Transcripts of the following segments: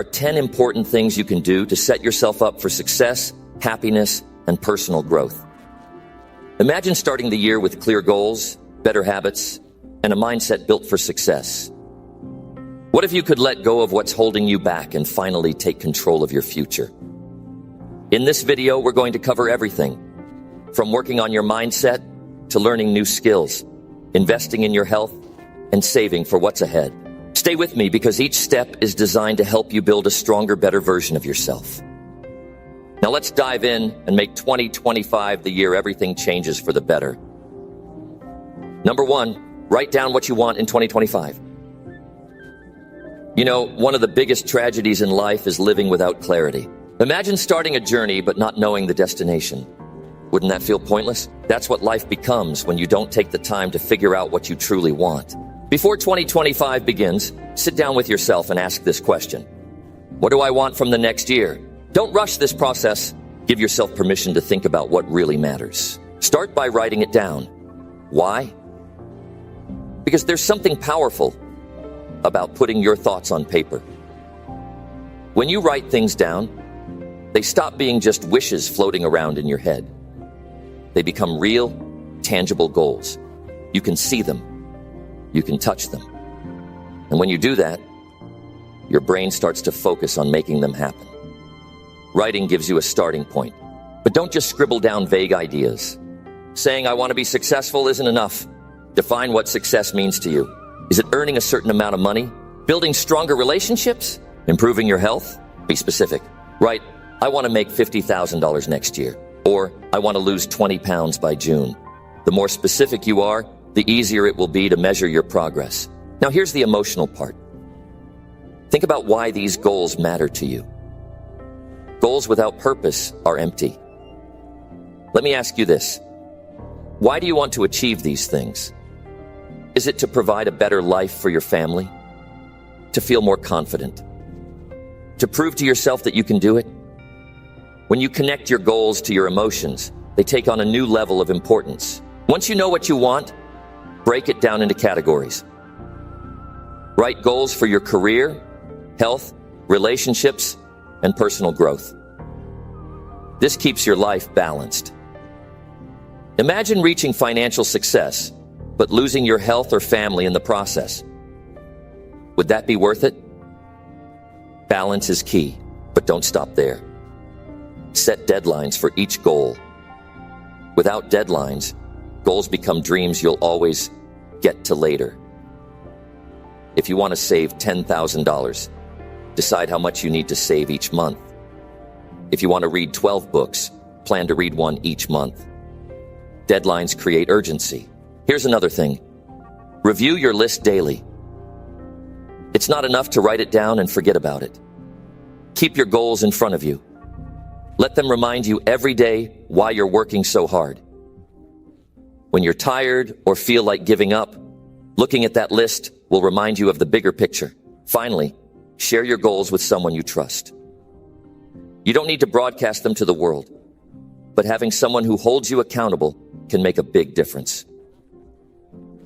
are 10 important things you can do to set yourself up for success, happiness, and personal growth. Imagine starting the year with clear goals, better habits, and a mindset built for success. What if you could let go of what's holding you back and finally take control of your future? In this video, we're going to cover everything, from working on your mindset to learning new skills, investing in your health, and saving for what's ahead. Stay with me because each step is designed to help you build a stronger, better version of yourself. Now let's dive in and make 2025 the year everything changes for the better. Number 1, write down what you want in 2025. You know, one of the biggest tragedies in life is living without clarity. Imagine starting a journey but not knowing the destination. Wouldn't that feel pointless? That's what life becomes when you don't take the time to figure out what you truly want. Before 2025 begins, sit down with yourself and ask this question. What do I want from the next year? Don't rush this process. Give yourself permission to think about what really matters. Start by writing it down. Why? Because there's something powerful about putting your thoughts on paper. When you write things down, they stop being just wishes floating around in your head. They become real, tangible goals. You can see them. You can touch them. And when you do that, your brain starts to focus on making them happen. Writing gives you a starting point. But don't just scribble down vague ideas. Saying, I want to be successful isn't enough. Define what success means to you. Is it earning a certain amount of money? Building stronger relationships? Improving your health? Be specific. Write, I want to make $50,000 next year. Or, I want to lose 20 pounds by June. The more specific you are, the easier it will be to measure your progress. Now here's the emotional part. Think about why these goals matter to you. Goals without purpose are empty. Let me ask you this. Why do you want to achieve these things? Is it to provide a better life for your family? To feel more confident? To prove to yourself that you can do it? When you connect your goals to your emotions, they take on a new level of importance. Once you know what you want, break it down into categories. Write goals for your career, health, relationships, and personal growth. This keeps your life balanced. Imagine reaching financial success, but losing your health or family in the process. Would that be worth it? Balance is key, but don't stop there. Set deadlines for each goal. Without deadlines, goals become dreams you'll always get to later. If you want to save $10,000, decide how much you need to save each month. If you want to read 12 books, plan to read one each month. Deadlines create urgency. Here's another thing. Review your list daily. It's not enough to write it down and forget about it. Keep your goals in front of you. Let them remind you every day why you're working so hard. When you're tired or feel like giving up, looking at that list will remind you of the bigger picture. Finally, share your goals with someone you trust. You don't need to broadcast them to the world, but having someone who holds you accountable can make a big difference.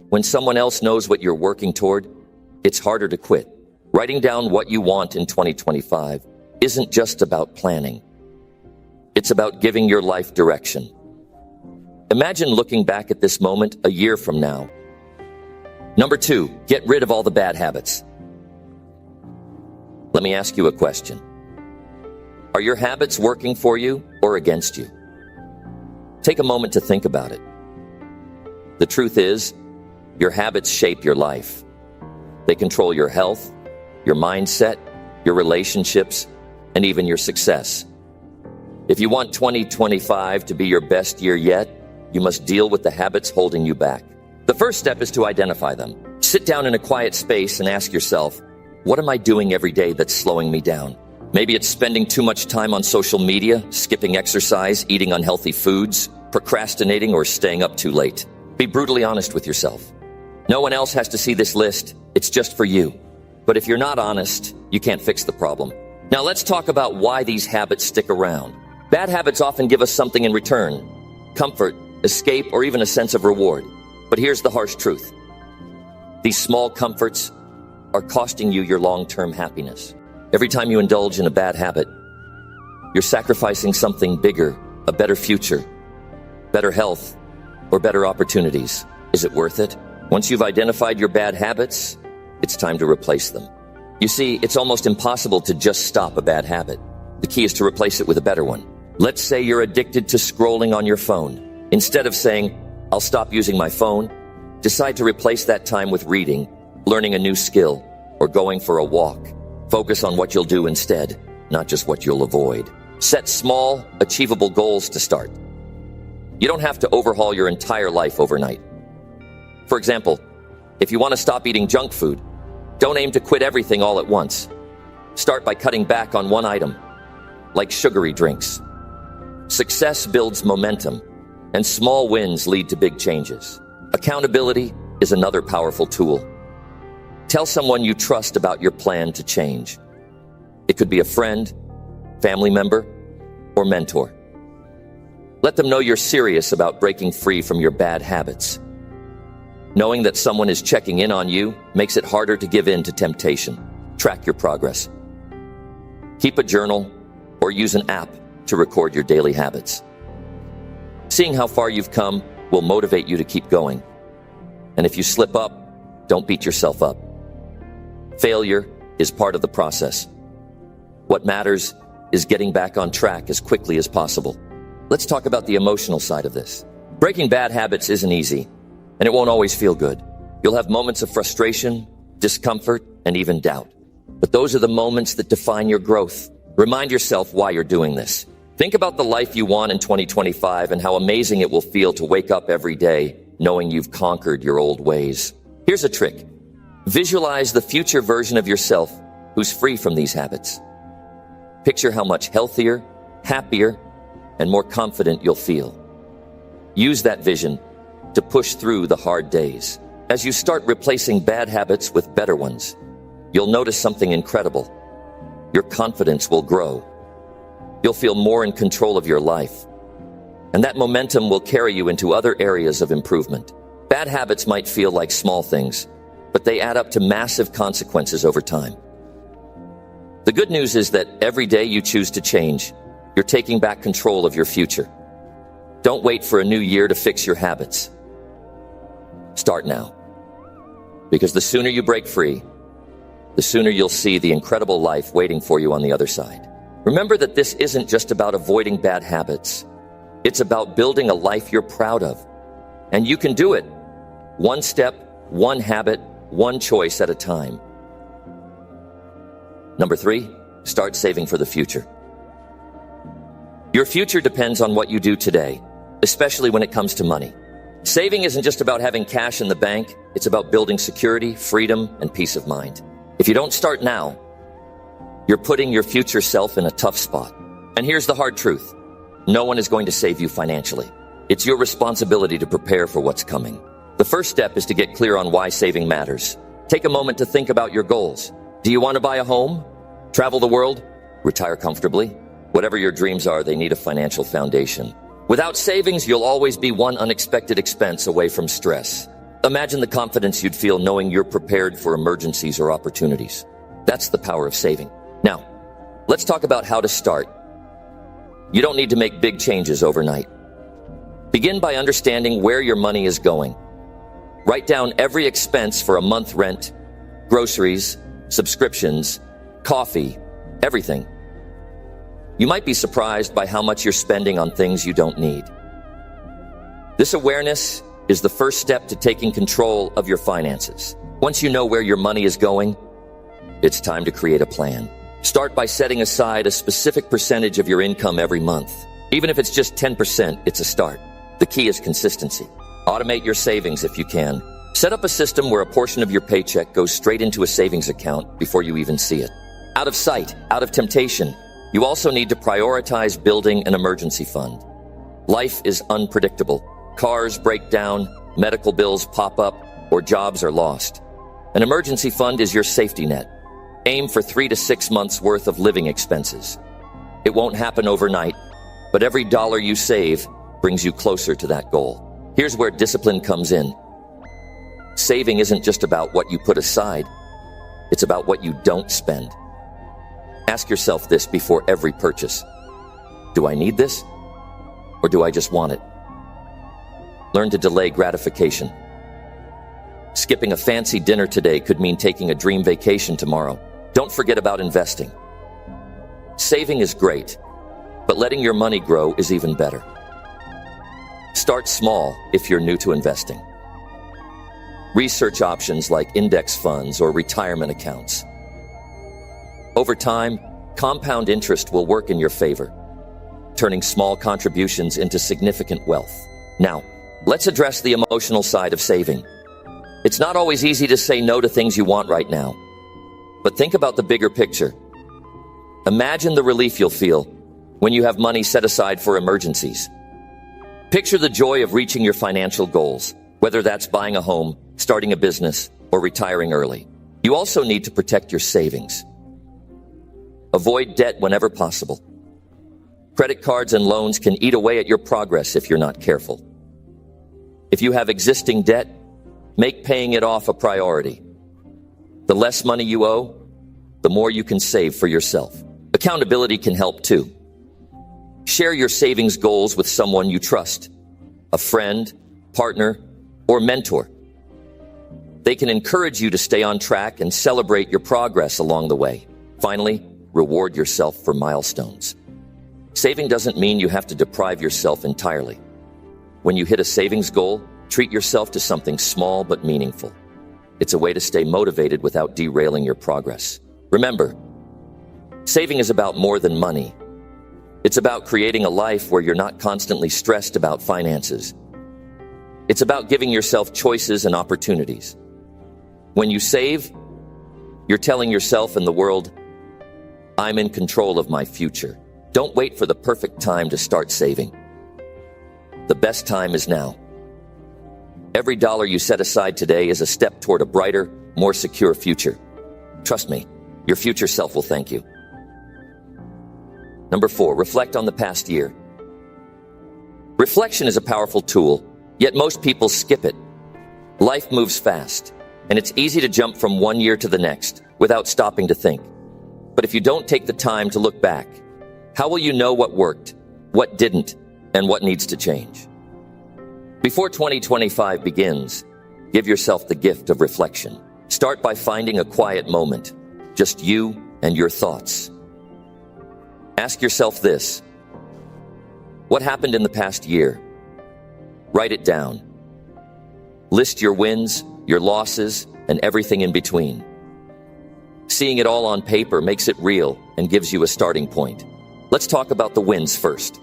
When someone else knows what you're working toward, it's harder to quit. Writing down what you want in 2025 isn't just about planning. It's about giving your life direction. Imagine looking back at this moment a year from now. Number 2, get rid of all the bad habits. Let me ask you a question. Are your habits working for you or against you? Take a moment to think about it. The truth is, your habits shape your life. They control your health, your mindset, your relationships, and even your success. If you want 2025 to be your best year yet, you must deal with the habits holding you back. The first step is to identify them. Sit down in a quiet space and ask yourself, what am I doing every day that's slowing me down? Maybe it's spending too much time on social media, skipping exercise, eating unhealthy foods, procrastinating, or staying up too late. Be brutally honest with yourself. No one else has to see this list. It's just for you. But if you're not honest, you can't fix the problem. Now let's talk about why these habits stick around. Bad habits often give us something in return: comfort, escape, or even a sense of reward. But here's the harsh truth. These small comforts are costing you your long-term happiness. Every time you indulge in a bad habit, you're sacrificing something bigger, a better future, better health, or better opportunities. Is it worth it? Once you've identified your bad habits, it's time to replace them. You see, it's almost impossible to just stop a bad habit. The key is to replace it with a better one. Let's say you're addicted to scrolling on your phone. Instead of saying, "I'll stop using my phone," decide to replace that time with reading, learning a new skill, or going for a walk. Focus on what you'll do instead, not just what you'll avoid. Set small, achievable goals to start. You don't have to overhaul your entire life overnight. For example, if you want to stop eating junk food, don't aim to quit everything all at once. Start by cutting back on one item, like sugary drinks. Success builds momentum, and small wins lead to big changes. Accountability is another powerful tool. Tell someone you trust about your plan to change. It could be a friend, family member, or mentor. Let them know you're serious about breaking free from your bad habits. Knowing that someone is checking in on you makes it harder to give in to temptation. Track your progress. Keep a journal or use an app to record your daily habits. Seeing how far you've come will motivate you to keep going. And if you slip up, don't beat yourself up. Failure is part of the process. What matters is getting back on track as quickly as possible. Let's talk about the emotional side of this. Breaking bad habits isn't easy, and it won't always feel good. You'll have moments of frustration, discomfort, and even doubt. But those are the moments that define your growth. Remind yourself why you're doing this. Think about the life you want in 2025 and how amazing it will feel to wake up every day knowing you've conquered your old ways. Here's a trick. Visualize the future version of yourself who's free from these habits. Picture how much healthier, happier, and more confident you'll feel. Use that vision to push through the hard days. As you start replacing bad habits with better ones, you'll notice something incredible. Your confidence will grow. You'll feel more in control of your life. And that momentum will carry you into other areas of improvement. Bad habits might feel like small things, but they add up to massive consequences over time. The good news is that every day you choose to change, you're taking back control of your future. Don't wait for a new year to fix your habits. Start now. Because the sooner you break free, the sooner you'll see the incredible life waiting for you on the other side. Remember that this isn't just about avoiding bad habits. It's about building a life you're proud of. And you can do it. One step, one habit, one choice at a time. Number 3, start saving for the future. Your future depends on what you do today, especially when it comes to money. Saving isn't just about having cash in the bank. It's about building security, freedom, and peace of mind. If you don't start now, you're putting your future self in a tough spot. And here's the hard truth. No one is going to save you financially. It's your responsibility to prepare for what's coming. The first step is to get clear on why saving matters. Take a moment to think about your goals. Do you want to buy a home? Travel the world? Retire comfortably? Whatever your dreams are, they need a financial foundation. Without savings, you'll always be one unexpected expense away from stress. Imagine the confidence you'd feel knowing you're prepared for emergencies or opportunities. That's the power of saving. Now, let's talk about how to start. You don't need to make big changes overnight. Begin by understanding where your money is going. Write down every expense for a month rent, groceries, subscriptions, coffee, everything. You might be surprised by how much you're spending on things you don't need. This awareness is the first step to taking control of your finances. Once you know where your money is going, it's time to create a plan. Start by setting aside a specific percentage of your income every month. Even if it's just 10%, it's a start. The key is consistency. Automate your savings if you can. Set up a system where a portion of your paycheck goes straight into a savings account before you even see it. Out of sight, out of temptation. You also need to prioritize building an emergency fund. Life is unpredictable. Cars break down, medical bills pop up, or jobs are lost. An emergency fund is your safety net. Aim for 3 to 6 months worth of living expenses. It won't happen overnight, but every dollar you save brings you closer to that goal. Here's where discipline comes in. Saving isn't just about what you put aside. It's about what you don't spend. Ask yourself this before every purchase. Do I need this? Or do I just want it? Learn to delay gratification. Skipping a fancy dinner today could mean taking a dream vacation tomorrow. Don't forget about investing. Saving is great, but letting your money grow is even better. Start small if you're new to investing. Research options like index funds or retirement accounts. Over time, compound interest will work in your favor, turning small contributions into significant wealth. Now, let's address the emotional side of saving. It's not always easy to say no to things you want right now, but think about the bigger picture. Imagine the relief you'll feel when you have money set aside for emergencies. Picture the joy of reaching your financial goals, whether that's buying a home, starting a business, or retiring early. You also need to protect your savings. Avoid debt whenever possible. Credit cards and loans can eat away at your progress if you're not careful. If you have existing debt, make paying it off a priority. The less money you owe, the more you can save for yourself. Accountability can help too. Share your savings goals with someone you trust, a friend, partner, or mentor. They can encourage you to stay on track and celebrate your progress along the way. Finally, reward yourself for milestones. Saving doesn't mean you have to deprive yourself entirely. When you hit a savings goal, treat yourself to something small but meaningful. It's a way to stay motivated without derailing your progress. Remember, saving is about more than money. It's about creating a life where you're not constantly stressed about finances. It's about giving yourself choices and opportunities. When you save, you're telling yourself and the world, I'm in control of my future. Don't wait for the perfect time to start saving. The best time is now. Every dollar you set aside today is a step toward a brighter, more secure future. Trust me, your future self will thank you. Number 4, reflect on the past year. Reflection is a powerful tool, yet most people skip it. Life moves fast, and it's easy to jump from one year to the next without stopping to think. But if you don't take the time to look back, how will you know what worked, what didn't, and what needs to change? Before 2025 begins, give yourself the gift of reflection. Start by finding a quiet moment, just you and your thoughts. Ask yourself this: what happened in the past year? Write it down. List your wins, your losses, and everything in between. Seeing it all on paper makes it real and gives you a starting point. Let's talk about the wins first.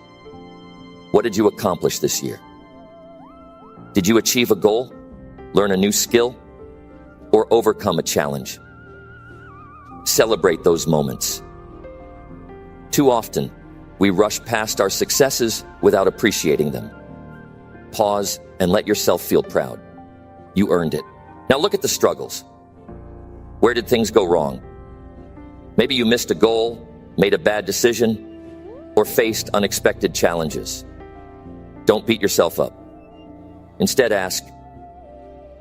What did you accomplish this year? Did you achieve a goal, learn a new skill, or overcome a challenge? Celebrate those moments. Too often, we rush past our successes without appreciating them. Pause and let yourself feel proud. You earned it. Now look at the struggles. Where did things go wrong? Maybe you missed a goal, made a bad decision, or faced unexpected challenges. Don't beat yourself up. Instead, ask,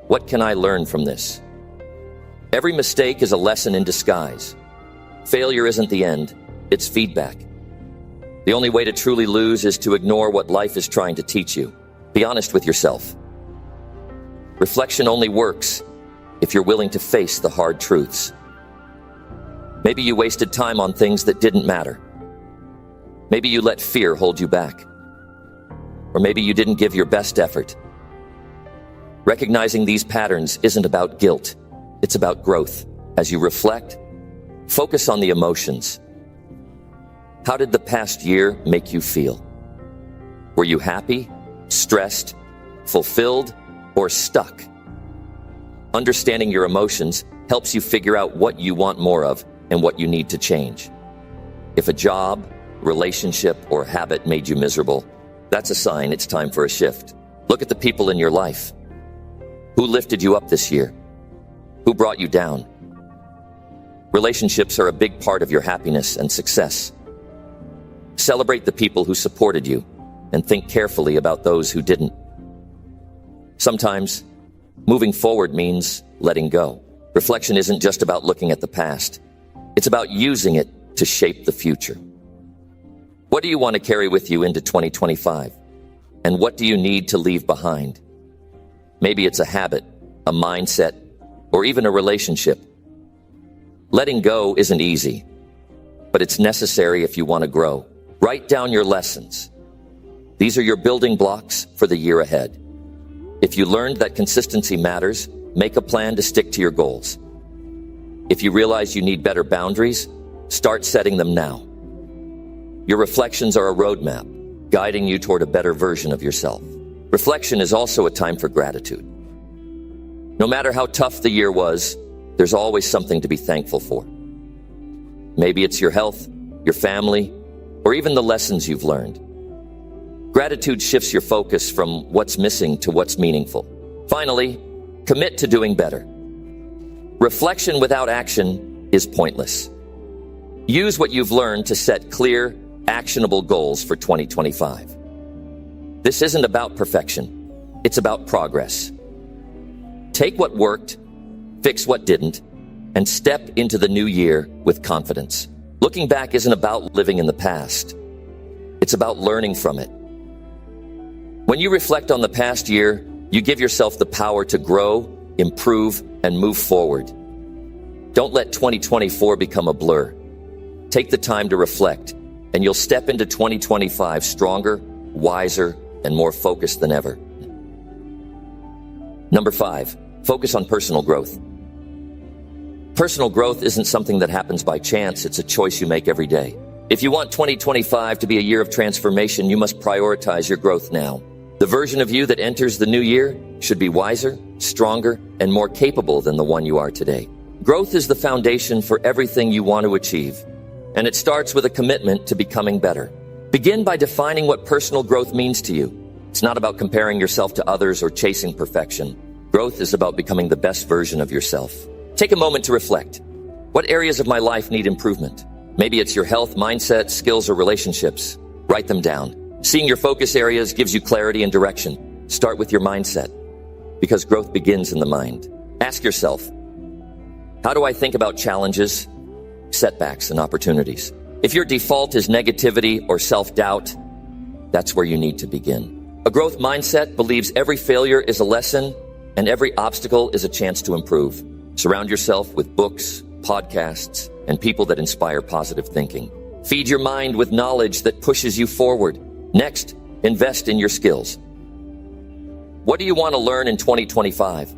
what can I learn from this? Every mistake is a lesson in disguise. Failure isn't the end, it's feedback. The only way to truly lose is to ignore what life is trying to teach you. Be honest with yourself. Reflection only works if you're willing to face the hard truths. Maybe you wasted time on things that didn't matter. Maybe you let fear hold you back. Or maybe you didn't give your best effort. Recognizing these patterns isn't about guilt. It's about growth. As you reflect, focus on the emotions. How did the past year make you feel? Were you happy, stressed, fulfilled, or stuck? Understanding your emotions helps you figure out what you want more of and what you need to change. If a job, relationship, or habit made you miserable, that's a sign it's time for a shift. Look at the people in your life. Who lifted you up this year? Who brought you down? Relationships are a big part of your happiness and success. Celebrate the people who supported you and think carefully about those who didn't. Sometimes, moving forward means letting go. Reflection isn't just about looking at the past. It's about using it to shape the future. What do you want to carry with you into 2025? And what do you need to leave behind? Maybe it's a habit, a mindset, or even a relationship. Letting go isn't easy, but it's necessary if you want to grow. Write down your lessons. These are your building blocks for the year ahead. If you learned that consistency matters, make a plan to stick to your goals. If you realize you need better boundaries, start setting them now. Your reflections are a roadmap, guiding you toward a better version of yourself. Reflection is also a time for gratitude. No matter how tough the year was, there's always something to be thankful for. Maybe it's your health, your family, or even the lessons you've learned. Gratitude shifts your focus from what's missing to what's meaningful. Finally, commit to doing better. Reflection without action is pointless. Use what you've learned to set clear, actionable goals for 2025. This isn't about perfection. It's about progress. Take what worked, fix what didn't, and step into the new year with confidence. Looking back isn't about living in the past. It's about learning from it. When you reflect on the past year, you give yourself the power to grow, improve, and move forward. Don't let 2024 become a blur. Take the time to reflect, and you'll step into 2025 stronger, wiser, and more focused than ever. Number 5, focus on personal growth. Personal growth isn't something that happens by chance, it's a choice you make every day. If you want 2025 to be a year of transformation, you must prioritize your growth now. The version of you that enters the new year should be wiser, stronger, and more capable than the one you are today. Growth is the foundation for everything you want to achieve, and it starts with a commitment to becoming better. Begin by defining what personal growth means to you. It's not about comparing yourself to others or chasing perfection. Growth is about becoming the best version of yourself. Take a moment to reflect. What areas of my life need improvement? Maybe it's your health, mindset, skills, or relationships. Write them down. Seeing your focus areas gives you clarity and direction. Start with your mindset, because growth begins in the mind. Ask yourself, how do I think about challenges, setbacks, and opportunities? If your default is negativity or self-doubt, that's where you need to begin. A growth mindset believes every failure is a lesson and every obstacle is a chance to improve. Surround yourself with books, podcasts, and people that inspire positive thinking. Feed your mind with knowledge that pushes you forward. Next, invest in your skills. What do you want to learn in 2025?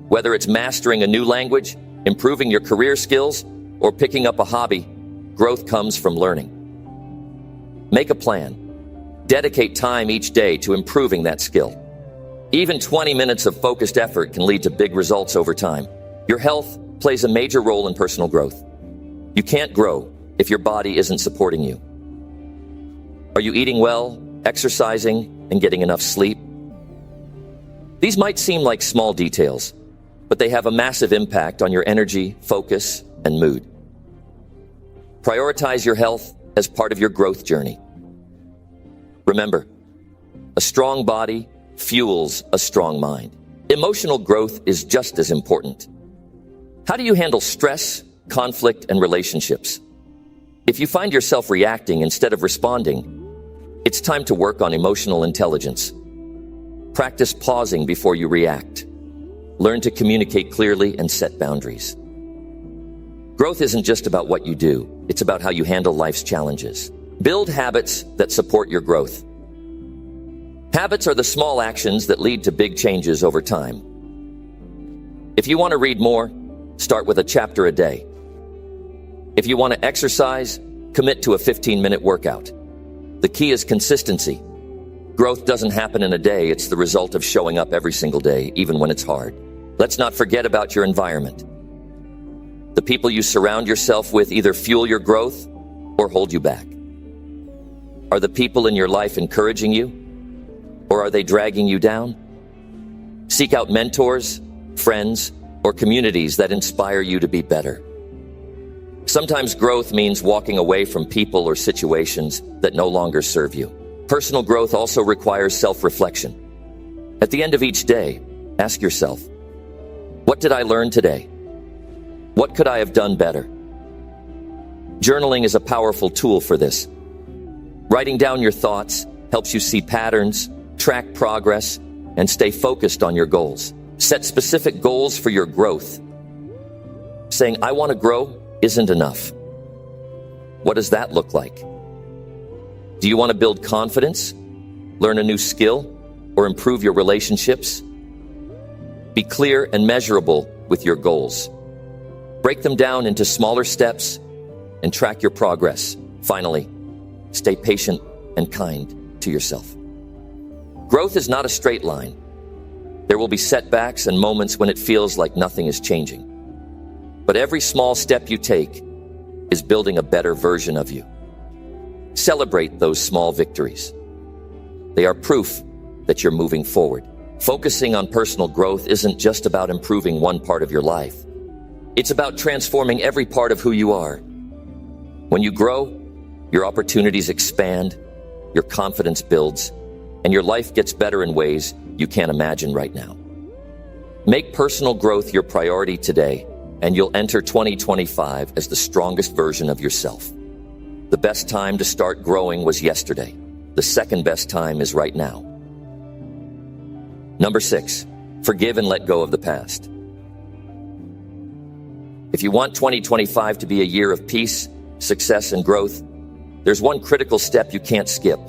Whether it's mastering a new language, improving your career skills, or picking up a hobby, growth comes from learning. Make a plan. Dedicate time each day to improving that skill. Even 20 minutes of focused effort can lead to big results over time. Your health plays a major role in personal growth. You can't grow if your body isn't supporting you. Are you eating well, exercising, and getting enough sleep? These might seem like small details, but they have a massive impact on your energy, focus, and mood. Prioritize your health as part of your growth journey. Remember, a strong body fuels a strong mind. Emotional growth is just as important. How do you handle stress, conflict, and relationships? If you find yourself reacting instead of responding, it's time to work on emotional intelligence. Practice pausing before you react. Learn to communicate clearly and set boundaries. Growth isn't just about what you do, it's about how you handle life's challenges. Build habits that support your growth. Habits are the small actions that lead to big changes over time. If you want to read more, start with a chapter a day. If you want to exercise, commit to a 15-minute workout. The key is consistency. Growth doesn't happen in a day, it's the result of showing up every single day, even when it's hard. Let's not forget about your environment. The people you surround yourself with either fuel your growth or hold you back. Are the people in your life encouraging you, or are they dragging you down? Seek out mentors, friends, or communities that inspire you to be better. Sometimes growth means walking away from people or situations that no longer serve you. Personal growth also requires self-reflection. At the end of each day, ask yourself, what did I learn today? What could I have done better? Journaling is a powerful tool for this. Writing down your thoughts helps you see patterns, track progress, and stay focused on your goals. Set specific goals for your growth. Saying, "I want to grow," isn't enough. What does that look like? Do you want to build confidence, learn a new skill, or improve your relationships? Be clear and measurable with your goals. Break them down into smaller steps and track your progress. Finally, stay patient and kind to yourself. Growth is not a straight line. There will be setbacks and moments when it feels like nothing is changing. But every small step you take is building a better version of you. Celebrate those small victories. They are proof that you're moving forward. Focusing on personal growth isn't just about improving one part of your life. It's about transforming every part of who you are. When you grow, your opportunities expand, your confidence builds, and your life gets better in ways you can't imagine right now. Make personal growth your priority today, and you'll enter 2025 as the strongest version of yourself. The best time to start growing was yesterday. The second best time is right now. Number 6, forgive and let go of the past. If you want 2025 to be a year of peace, success, and growth, there's one critical step you can't skip: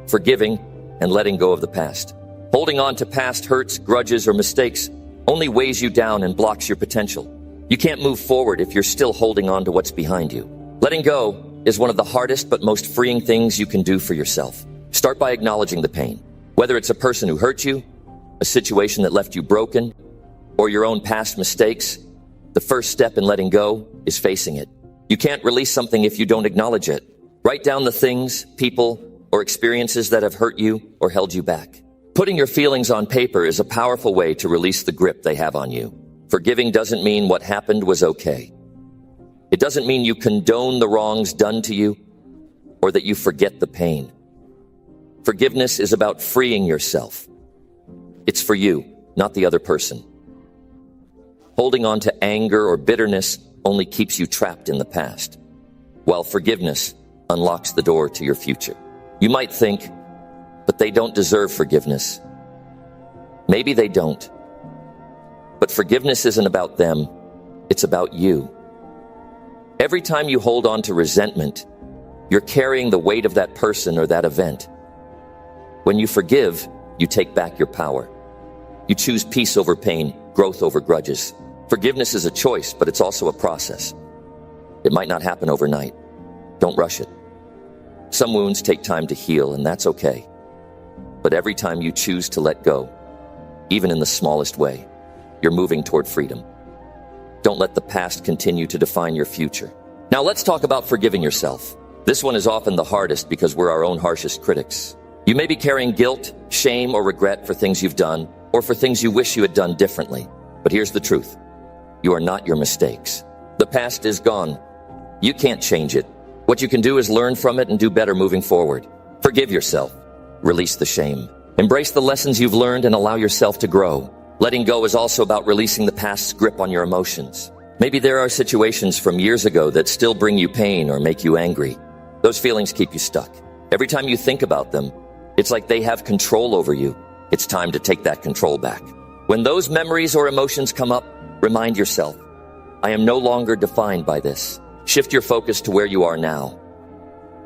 forgiving and letting go of the past. Holding on to past hurts, grudges, or mistakes only weighs you down and blocks your potential. You can't move forward if you're still holding on to what's behind you. Letting go is one of the hardest but most freeing things you can do for yourself. Start by acknowledging the pain. Whether it's a person who hurt you, a situation that left you broken, or your own past mistakes, the first step in letting go is facing it. You can't release something if you don't acknowledge it. Write down the things, people, or experiences that have hurt you or held you back. Putting your feelings on paper is a powerful way to release the grip they have on you. Forgiving doesn't mean what happened was okay. It doesn't mean you condone the wrongs done to you or that you forget the pain. Forgiveness is about freeing yourself. It's for you, not the other person. Holding on to anger or bitterness only keeps you trapped in the past, while forgiveness unlocks the door to your future. You might think, but they don't deserve forgiveness. Maybe they don't. But forgiveness isn't about them, it's about you. Every time you hold on to resentment, you're carrying the weight of that person or that event. When you forgive, you take back your power. You choose peace over pain, growth over grudges. Forgiveness is a choice, but it's also a process. It might not happen overnight. Don't rush it. Some wounds take time to heal, and that's okay. But every time you choose to let go, even in the smallest way, you're moving toward freedom. Don't let the past continue to define your future. Now let's talk about forgiving yourself. This one is often the hardest because we're our own harshest critics. You may be carrying guilt, shame, or regret for things you've done, or for things you wish you had done differently. But here's the truth. You are not your mistakes. The past is gone. You can't change it. What you can do is learn from it and do better moving forward. Forgive yourself. Release the shame. Embrace the lessons you've learned and allow yourself to grow. Letting go is also about releasing the past's grip on your emotions. Maybe there are situations from years ago that still bring you pain or make you angry. Those feelings keep you stuck. Every time you think about them, it's like they have control over you. It's time to take that control back. When those memories or emotions come up, remind yourself, I am no longer defined by this. Shift your focus to where you are now,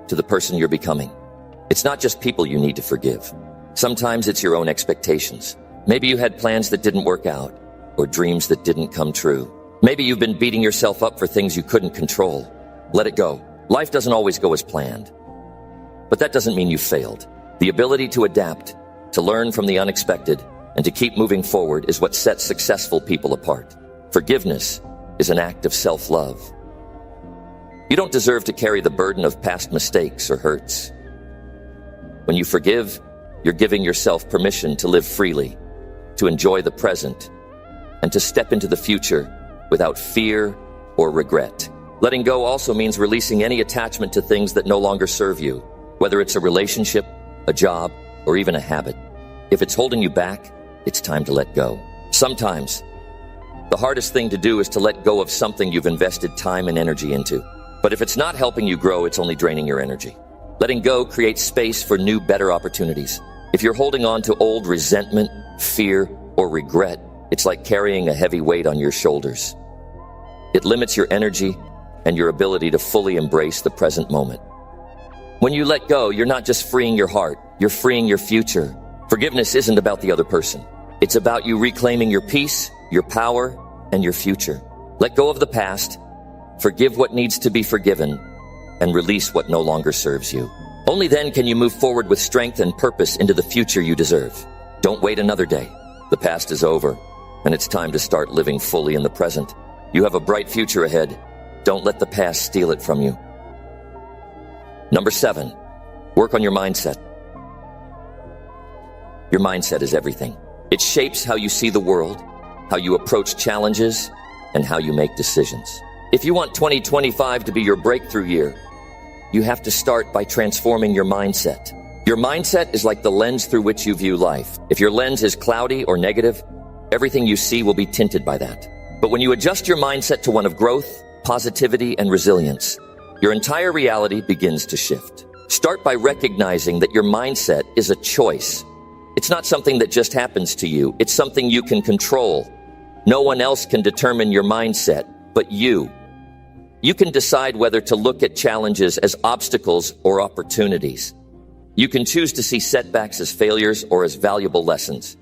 to the person you're becoming. It's not just people you need to forgive. Sometimes it's your own expectations. Maybe you had plans that didn't work out, or dreams that didn't come true. Maybe you've been beating yourself up for things you couldn't control. Let it go. Life doesn't always go as planned. But that doesn't mean you failed. The ability to adapt, to learn from the unexpected, and to keep moving forward is what sets successful people apart. Forgiveness is an act of self-love. You don't deserve to carry the burden of past mistakes or hurts. When you forgive, you're giving yourself permission to live freely, to enjoy the present, and to step into the future without fear or regret. Letting go also means releasing any attachment to things that no longer serve you, whether it's a relationship, a job, or even a habit. If it's holding you back, it's time to let go. Sometimes, the hardest thing to do is to let go of something you've invested time and energy into. But if it's not helping you grow, it's only draining your energy. Letting go creates space for new, better opportunities. If you're holding on to old resentment, fear, or regret, it's like carrying a heavy weight on your shoulders. It limits your energy and your ability to fully embrace the present moment. When you let go, you're not just freeing your heart, you're freeing your future. Forgiveness isn't about the other person. It's about you reclaiming your peace, your power, and your future. Let go of the past, forgive what needs to be forgiven, and release what no longer serves you. Only then can you move forward with strength and purpose into the future you deserve. Don't wait another day. The past is over, and it's time to start living fully in the present. You have a bright future ahead. Don't let the past steal it from you. Number 7, work on your mindset. Your mindset is everything. It shapes how you see the world, how you approach challenges, and how you make decisions. If you want 2025 to be your breakthrough year, you have to start by transforming your mindset. Your mindset is like the lens through which you view life. If your lens is cloudy or negative, everything you see will be tinted by that. But when you adjust your mindset to one of growth, positivity, and resilience, your entire reality begins to shift. Start by recognizing that your mindset is a choice. It's not something that just happens to you. It's something you can control. No one else can determine your mindset but you. You can decide whether to look at challenges as obstacles or opportunities. You can choose to see setbacks as failures or as valuable lessons.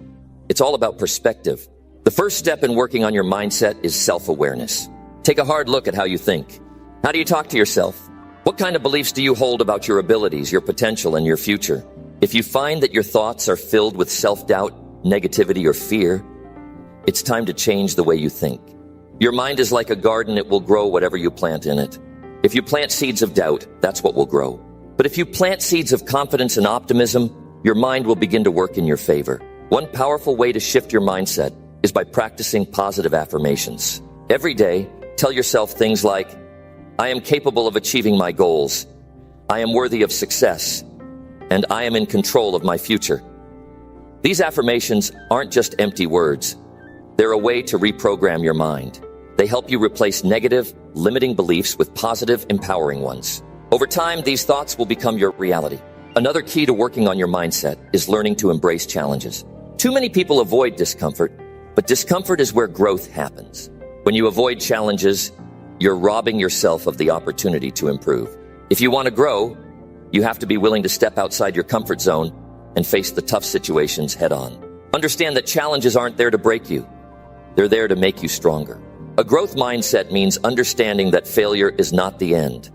It's all about perspective. The first step in working on your mindset is self-awareness. Take a hard look at how you think. How do you talk to yourself? What kind of beliefs do you hold about your abilities, your potential, and your future? If you find that your thoughts are filled with self-doubt, negativity, or fear, it's time to change the way you think. Your mind is like a garden. It will grow whatever you plant in it. If you plant seeds of doubt, that's what will grow. But if you plant seeds of confidence and optimism, your mind will begin to work in your favor. One powerful way to shift your mindset is by practicing positive affirmations. Every day, tell yourself things like, I am capable of achieving my goals. I am worthy of success. And I am in control of my future. These affirmations aren't just empty words. They're a way to reprogram your mind. They help you replace negative, limiting beliefs with positive, empowering ones. Over time, these thoughts will become your reality. Another key to working on your mindset is learning to embrace challenges. Too many people avoid discomfort, but discomfort is where growth happens. When you avoid challenges, you're robbing yourself of the opportunity to improve. If you want to grow, you have to be willing to step outside your comfort zone and face the tough situations head on. Understand that challenges aren't there to break you. They're there to make you stronger. A growth mindset means understanding that failure is not the end.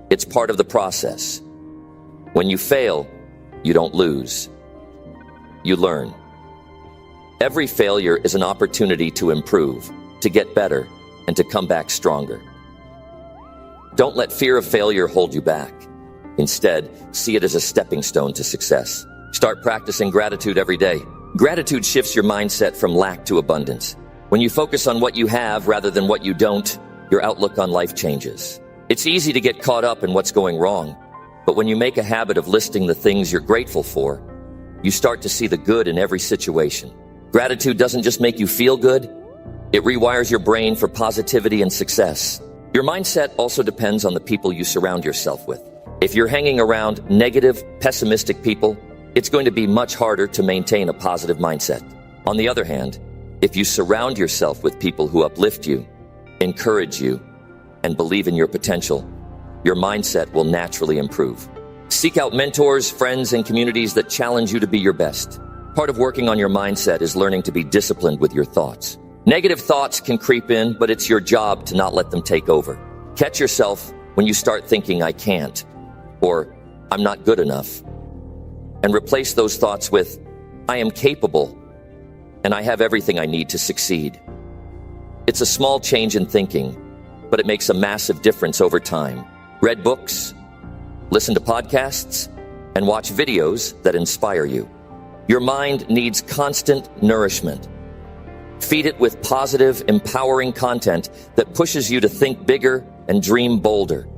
It's part of the process. When you fail, you don't lose. You learn. Every failure is an opportunity to improve, to get better, and to come back stronger. Don't let fear of failure hold you back. Instead, see it as a stepping stone to success. Start practicing gratitude every day. Gratitude shifts your mindset from lack to abundance. When you focus on what you have rather than what you don't, your outlook on life changes. It's easy to get caught up in what's going wrong, but when you make a habit of listing the things you're grateful for, you start to see the good in every situation. Gratitude doesn't just make you feel good, it rewires your brain for positivity and success. Your mindset also depends on the people you surround yourself with. If you're hanging around negative, pessimistic people, it's going to be much harder to maintain a positive mindset. On the other hand, if you surround yourself with people who uplift you, encourage you, and believe in your potential, your mindset will naturally improve. Seek out mentors, friends, and communities that challenge you to be your best. Part of working on your mindset is learning to be disciplined with your thoughts. Negative thoughts can creep in, but it's your job to not let them take over. Catch yourself when you start thinking, I can't, or I'm not good enough, and replace those thoughts with, I am capable, and I have everything I need to succeed. It's a small change in thinking, but it makes a massive difference over time. Read books, listen to podcasts, and watch videos that inspire you. Your mind needs constant nourishment. Feed it with positive, empowering content that pushes you to think bigger and dream bolder.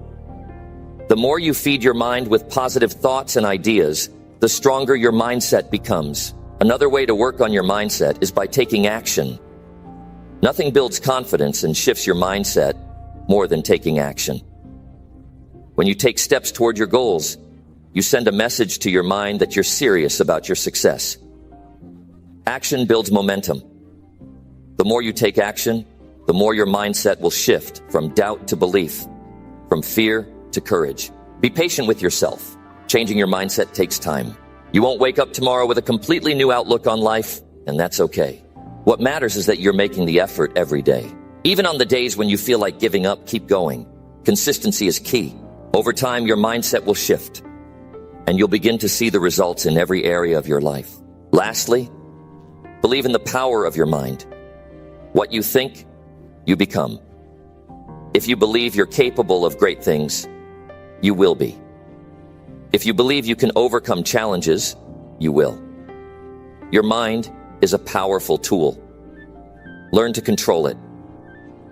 The more you feed your mind with positive thoughts and ideas, the stronger your mindset becomes. Another way to work on your mindset is by taking action. Nothing builds confidence and shifts your mindset more than taking action. When you take steps toward your goals, you send a message to your mind that you're serious about your success. Action builds momentum. The more you take action, the more your mindset will shift from doubt to belief, from fear to courage. Be patient with yourself. Changing your mindset takes time. You won't wake up tomorrow with a completely new outlook on life, and that's okay. What matters is that you're making the effort every day. Even on the days when you feel like giving up, keep going. Consistency is key. Over time, your mindset will shift, and you'll begin to see the results in every area of your life. Lastly, believe in the power of your mind. What you think, you become. If you believe you're capable of great things, you will be. If you believe you can overcome challenges, you will. Your mind is a powerful tool. Learn to control it,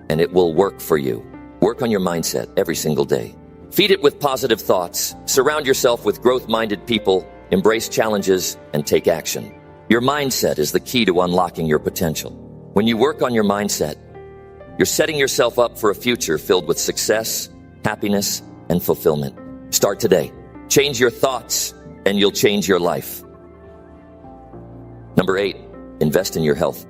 and it will work for you. Work on your mindset every single day. Feed it with positive thoughts. Surround yourself with growth-minded people. Embrace challenges and take action. Your mindset is the key to unlocking your potential. When you work on your mindset, you're setting yourself up for a future filled with success, happiness, and fulfillment. Start today. Change your thoughts, and you'll change your life. Number 8, invest in your health.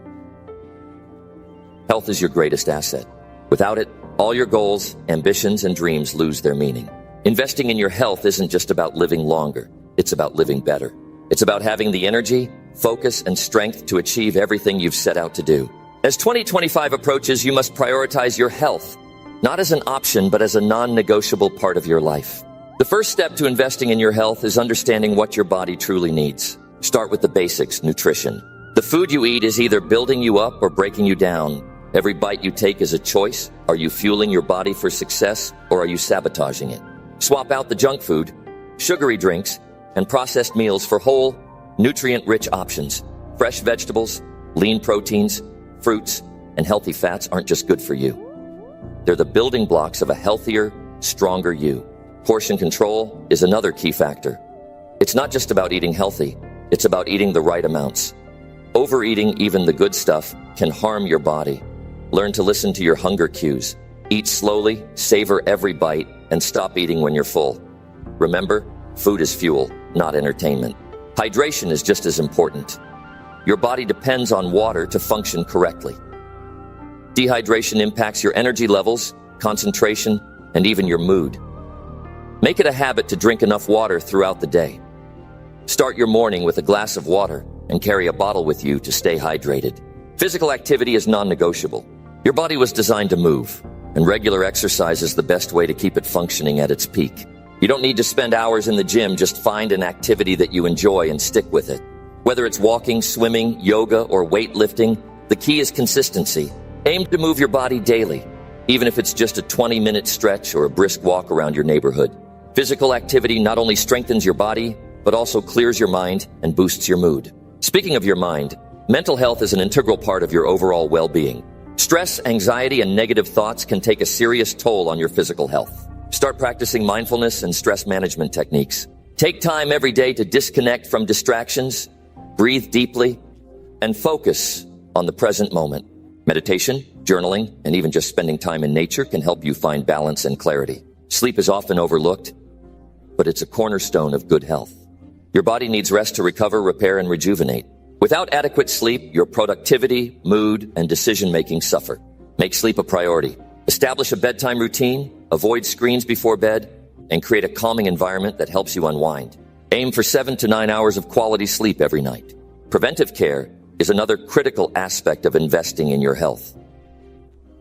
Health is your greatest asset. Without it, all your goals, ambitions, and dreams lose their meaning. Investing in your health isn't just about living longer. It's about living better. It's about having the energy, focus, and strength to achieve everything you've set out to do. As 2025 approaches, you must prioritize your health, not as an option, but as a non-negotiable part of your life. The first step to investing in your health is understanding what your body truly needs. Start with the basics, nutrition. The food you eat is either building you up or breaking you down. Every bite you take is a choice. Are you fueling your body for success, or are you sabotaging it? Swap out the junk food, sugary drinks, and processed meals for whole, nutrient-rich options. Fresh vegetables, lean proteins, fruits, and healthy fats aren't just good for you. They're the building blocks of a healthier, stronger you. Portion control is another key factor. It's not just about eating healthy, it's about eating the right amounts. Overeating even the good stuff can harm your body. Learn to listen to your hunger cues. Eat slowly, savor every bite, and stop eating when you're full. Remember, food is fuel, not entertainment. Hydration is just as important. Your body depends on water to function correctly. Dehydration impacts your energy levels, concentration, and even your mood. Make it a habit to drink enough water throughout the day. Start your morning with a glass of water and carry a bottle with you to stay hydrated. Physical activity is non-negotiable. Your body was designed to move, and regular exercise is the best way to keep it functioning at its peak. You don't need to spend hours in the gym, just find an activity that you enjoy and stick with it. Whether it's walking, swimming, yoga, or weightlifting, the key is consistency. Aim to move your body daily, even if it's just a 20-minute stretch or a brisk walk around your neighborhood. Physical activity not only strengthens your body, but also clears your mind and boosts your mood. Speaking of your mind, mental health is an integral part of your overall well-being. Stress, anxiety, and negative thoughts can take a serious toll on your physical health. Start practicing mindfulness and stress management techniques. Take time every day to disconnect from distractions, breathe deeply, and focus on the present moment. Meditation, journaling, and even just spending time in nature can help you find balance and clarity. Sleep is often overlooked, but it's a cornerstone of good health. Your body needs rest to recover, repair, and rejuvenate. Without adequate sleep, your productivity, mood, and decision-making suffer. Make sleep a priority. Establish a bedtime routine, avoid screens before bed, and create a calming environment that helps you unwind. Aim for 7 to 9 hours of quality sleep every night. Preventive care is another critical aspect of investing in your health.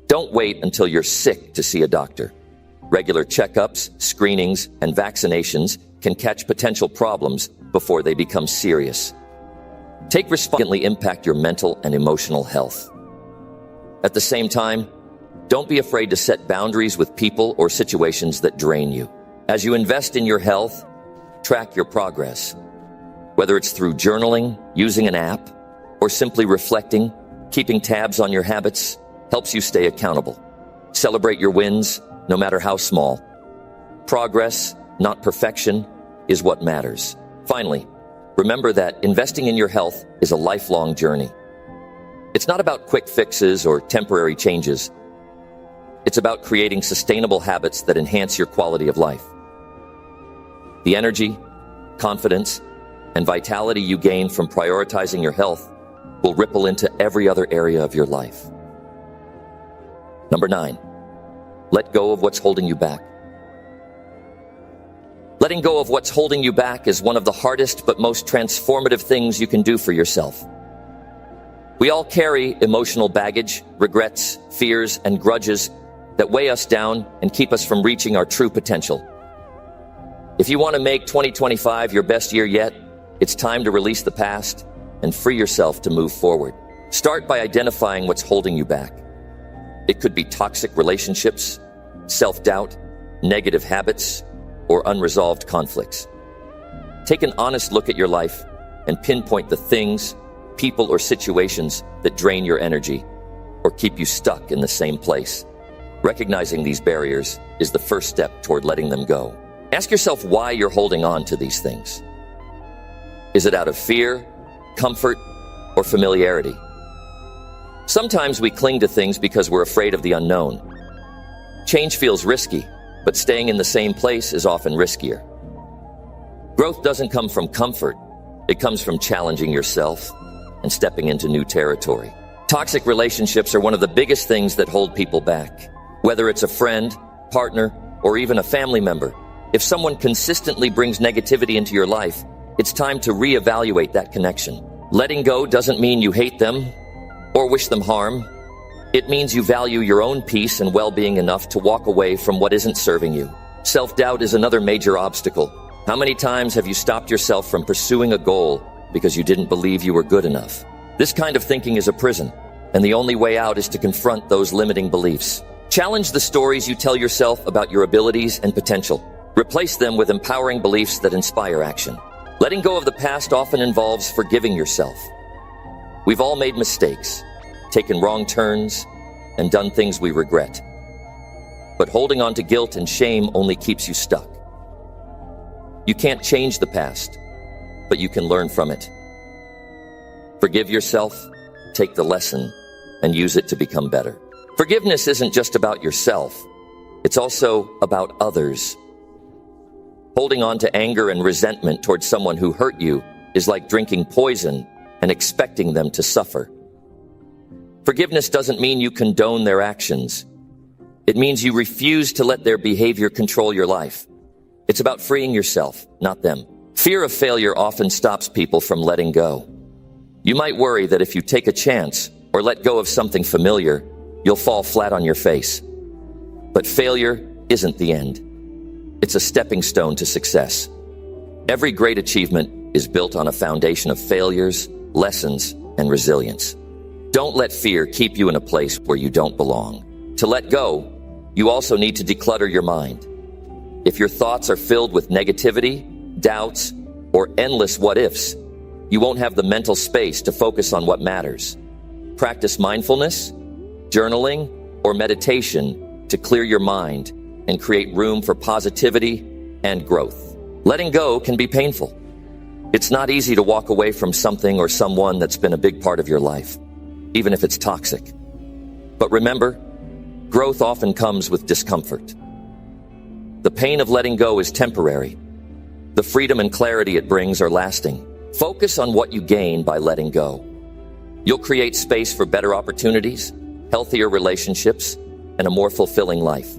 Don't wait until you're sick to see a doctor. Regular checkups, screenings, and vaccinations can catch potential problems before they become serious. Take responsibility to impact your mental and emotional health. At the same time, don't be afraid to set boundaries with people or situations that drain you. As you invest in your health, track your progress. Whether it's through journaling, using an app, or simply reflecting, keeping tabs on your habits helps you stay accountable. Celebrate your wins, no matter how small. Progress, not perfection, is what matters. Finally, remember that investing in your health is a lifelong journey. It's not about quick fixes or temporary changes. It's about creating sustainable habits that enhance your quality of life. The energy, confidence, and vitality you gain from prioritizing your health will ripple into every other area of your life. Number 9, let go of what's holding you back. Letting go of what's holding you back is one of the hardest but most transformative things you can do for yourself. We all carry emotional baggage, regrets, fears, and grudges that weigh us down and keep us from reaching our true potential. If you want to make 2025 your best year yet, it's time to release the past and free yourself to move forward. Start by identifying what's holding you back. It could be toxic relationships, self-doubt, negative habits, or unresolved conflicts. Take an honest look at your life and pinpoint the things, people, or situations that drain your energy or keep you stuck in the same place. Recognizing these barriers is the first step toward letting them go. Ask yourself why you're holding on to these things. Is it out of fear, comfort, or familiarity? Sometimes we cling to things because we're afraid of the unknown. Change feels risky, but staying in the same place is often riskier. Growth doesn't come from comfort. It comes from challenging yourself and stepping into new territory. Toxic relationships are one of the biggest things that hold people back. Whether it's a friend, partner, or even a family member, if someone consistently brings negativity into your life, it's time to reevaluate that connection. Letting go doesn't mean you hate them or wish them harm. It means you value your own peace and well-being enough to walk away from what isn't serving you. Self-doubt is another major obstacle. How many times have you stopped yourself from pursuing a goal because you didn't believe you were good enough? This kind of thinking is a prison, and the only way out is to confront those limiting beliefs. Challenge the stories you tell yourself about your abilities and potential. Replace them with empowering beliefs that inspire action. Letting go of the past often involves forgiving yourself. We've all made mistakes, taken wrong turns, and done things we regret. But holding on to guilt and shame only keeps you stuck. You can't change the past, but you can learn from it. Forgive yourself, take the lesson, and use it to become better. Forgiveness isn't just about yourself. It's also about others. Holding on to anger and resentment towards someone who hurt you is like drinking poison and expecting them to suffer. Forgiveness doesn't mean you condone their actions. It means you refuse to let their behavior control your life. It's about freeing yourself, not them. Fear of failure often stops people from letting go. You might worry that if you take a chance or let go of something familiar, you'll fall flat on your face. But failure isn't the end. It's a stepping stone to success. Every great achievement is built on a foundation of failures, lessons, and resilience. Don't let fear keep you in a place where you don't belong. To let go, you also need to declutter your mind. If your thoughts are filled with negativity, doubts, or endless what-ifs, you won't have the mental space to focus on what matters. Practice mindfulness, journaling, or meditation to clear your mind and create room for positivity and growth. Letting go can be painful. It's not easy to walk away from something or someone that's been a big part of your life, even if it's toxic. But remember, growth often comes with discomfort. The pain of letting go is temporary. The freedom and clarity it brings are lasting. Focus on what you gain by letting go. You'll create space for better opportunities, healthier relationships, and a more fulfilling life.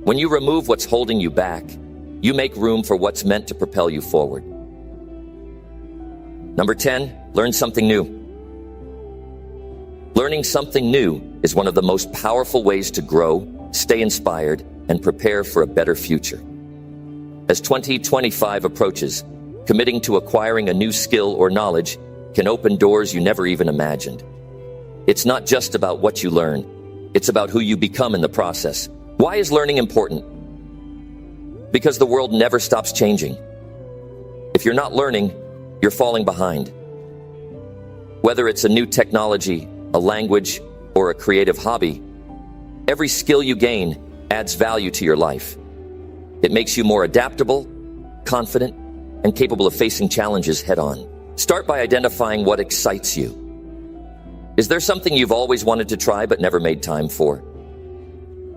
When you remove what's holding you back, you make room for what's meant to propel you forward. Number 10, learn something new. Learning something new is one of the most powerful ways to grow, stay inspired, and prepare for a better future. As 2025 approaches, committing to acquiring a new skill or knowledge can open doors you never even imagined. It's not just about what you learn, it's about who you become in the process. Why is learning important? Because the world never stops changing. If you're not learning, you're falling behind. Whether it's a new technology, a language, or a creative hobby, every skill you gain adds value to your life. It makes you more adaptable, confident, and capable of facing challenges head-on. Start by identifying what excites you. Is there something you've always wanted to try but never made time for?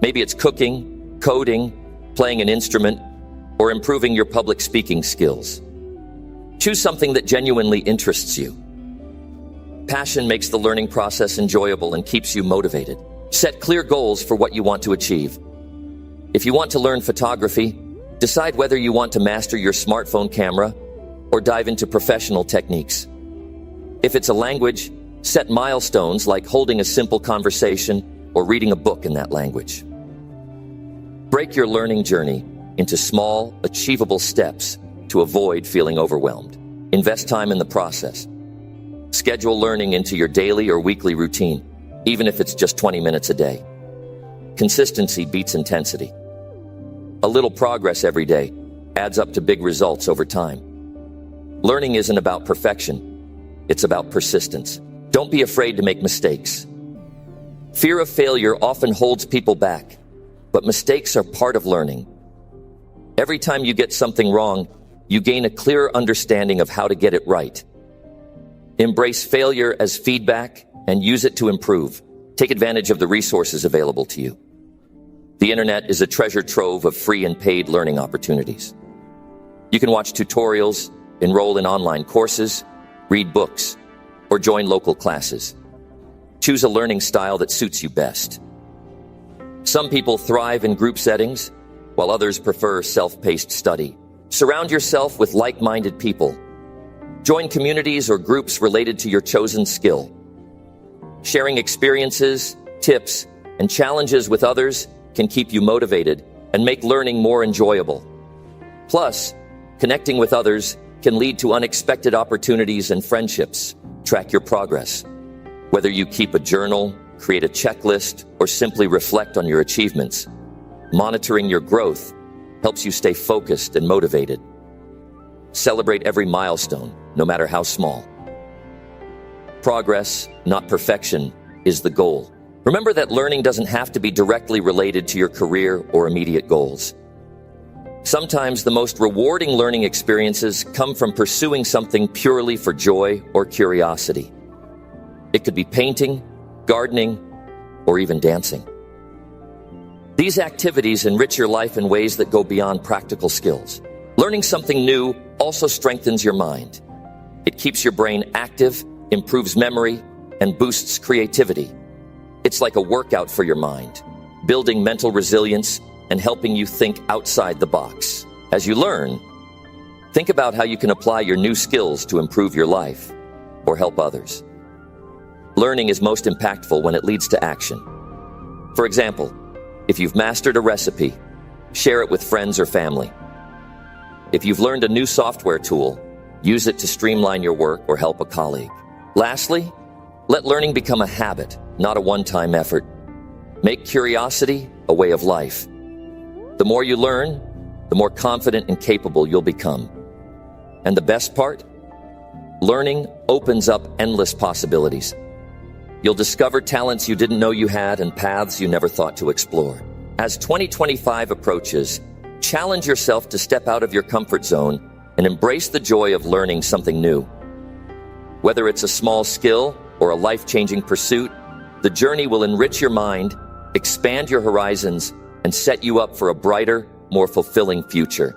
Maybe it's cooking, coding, playing an instrument, or improving your public speaking skills. Choose something that genuinely interests you. Passion makes the learning process enjoyable and keeps you motivated. Set clear goals for what you want to achieve. If you want to learn photography, decide whether you want to master your smartphone camera or dive into professional techniques. If it's a language, set milestones like holding a simple conversation or reading a book in that language. Break your learning journey into small, achievable steps to avoid feeling overwhelmed. Invest time in the process. Schedule learning into your daily or weekly routine, even if it's just 20 minutes a day. Consistency beats intensity. A little progress every day adds up to big results over time. Learning isn't about perfection. It's about persistence. Don't be afraid to make mistakes. Fear of failure often holds people back, but mistakes are part of learning. Every time you get something wrong, you gain a clearer understanding of how to get it right. Embrace failure as feedback and use it to improve. Take advantage of the resources available to you. The internet is a treasure trove of free and paid learning opportunities. You can watch tutorials, enroll in online courses, read books, or join local classes. Choose a learning style that suits you best. Some people thrive in group settings, while others prefer self-paced study. Surround yourself with like-minded people. Join communities or groups related to your chosen skill. Sharing experiences, tips, and challenges with others can keep you motivated and make learning more enjoyable. Plus, connecting with others can lead to unexpected opportunities and friendships. Track your progress. Whether you keep a journal, create a checklist, or simply reflect on your achievements, monitoring your growth helps you stay focused and motivated. Celebrate every milestone, no matter how small. Progress, not perfection, is the goal. Remember that learning doesn't have to be directly related to your career or immediate goals. Sometimes the most rewarding learning experiences come from pursuing something purely for joy or curiosity. It could be painting, gardening, or even dancing. These activities enrich your life in ways that go beyond practical skills. Learning something new also strengthens your mind. It keeps your brain active, improves memory, and boosts creativity. It's like a workout for your mind, building mental resilience and helping you think outside the box. As you learn, think about how you can apply your new skills to improve your life or help others. Learning is most impactful when it leads to action. For example, if you've mastered a recipe, share it with friends or family. If you've learned a new software tool, use it to streamline your work or help a colleague. Lastly, let learning become a habit, not a one-time effort. Make curiosity a way of life. The more you learn, the more confident and capable you'll become. And the best part? Learning opens up endless possibilities. You'll discover talents you didn't know you had and paths you never thought to explore. As 2025 approaches, challenge yourself to step out of your comfort zone and embrace the joy of learning something new. Whether it's a small skill or a life-changing pursuit, the journey will enrich your mind, expand your horizons, and set you up for a brighter, more fulfilling future.